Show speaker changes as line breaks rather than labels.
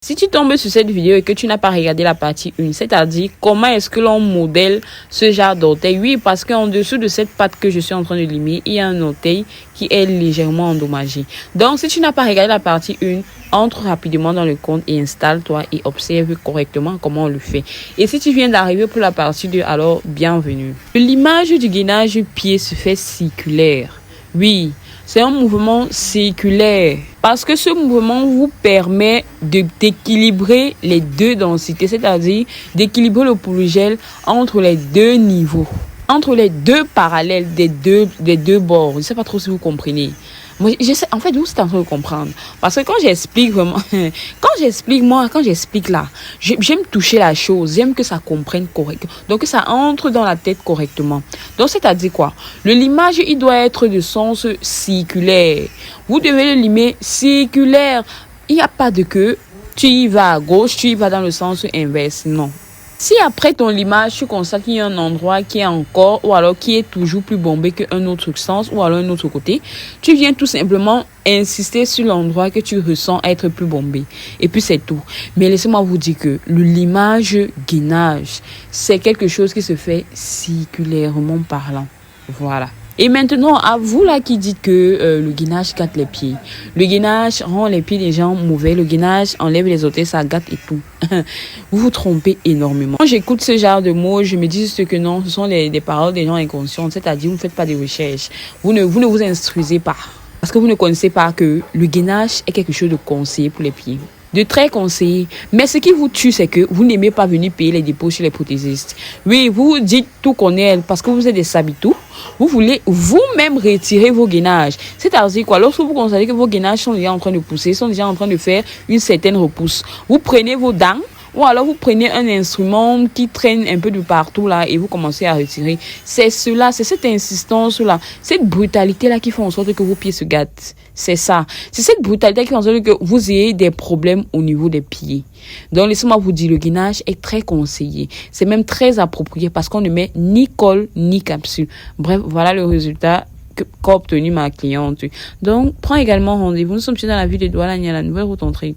Si tu tombes sur cette vidéo et que tu n'as pas regardé la partie 1, c'est-à-dire comment est-ce que l'on modèle ce genre d'orteil. Oui, parce qu'en dessous de cette patte que je suis en train de limer, il y a un orteil qui est légèrement endommagé. Donc, si tu n'as pas regardé la partie 1, entre rapidement dans le compte et installe-toi et observe correctement comment on le fait. Et si tu viens d'arriver pour la partie 2, alors bienvenue. Le limage du gainage pied se fait circulaire. Oui, c'est un mouvement circulaire parce que ce mouvement vous permet d'équilibrer les deux densités, c'est-à-dire d'équilibrer le polygel entre les deux niveaux, entre les deux parallèles des deux bords. Je ne sais pas trop si vous comprenez. Moi, en fait, vous êtes en train de comprendre. Parce que quand j'explique vraiment, quand j'explique là, j'aime toucher la chose, j'aime que ça comprenne correctement. Donc, que ça entre dans la tête correctement. Donc, c'est-à-dire quoi? Le limage, il doit être de sens circulaire. Vous devez le limer circulaire. Il n'y a pas de que tu y vas à gauche, tu y vas dans le sens inverse. Non. Si après ton limage, tu constates qu'il y a un endroit qui est encore ou alors qui est toujours plus bombé qu'un autre sens ou alors un autre côté, tu viens tout simplement insister sur l'endroit que tu ressens être plus bombé. Et puis c'est tout. Mais laissez-moi vous dire que le limage gainage, c'est quelque chose qui se fait circulairement parlant. Voilà. Et maintenant, à vous là qui dites que le gainage gâte les pieds. Le gainage rend les pieds des gens mauvais. Le gainage enlève les orteils, ça gâte et tout. Vous vous trompez énormément. Quand j'écoute ce genre de mots, je me dis ce que non, ce sont des paroles des gens inconscients. C'est-à-dire, vous ne faites pas de recherche. Vous ne vous instruisez pas. Parce que vous ne connaissez pas que le gainage est quelque chose de conseillé pour les pieds. De très conseillé. Mais ce qui vous tue, c'est que vous n'aimez pas venir payer les dépôts chez les prothésistes. Oui, vous dites tout connaître parce que vous êtes des sabitous. Vous voulez vous-même retirer vos gainages. C'est-à-dire quoi? Lorsque vous constatez que vos gainages sont déjà en train de pousser, sont déjà en train de faire une certaine repousse, vous prenez vos dents ou alors vous prenez un instrument qui traîne un peu de partout là et vous commencez à retirer. C'est cela, c'est cette insistance là, cette brutalité là qui fait en sorte que vos pieds se gâtent. C'est ça. C'est cette brutalité qui fait en sorte que vous ayez des problèmes au niveau des pieds. Donc laissez-moi vous dire, le gainage est très conseillé. C'est même très approprié parce qu'on ne met ni colle ni capsule. Bref, voilà le résultat qu'a obtenu ma cliente. Donc, prends également rendez-vous. Nous sommes dans la ville de Douala, la nouvelle route entrée.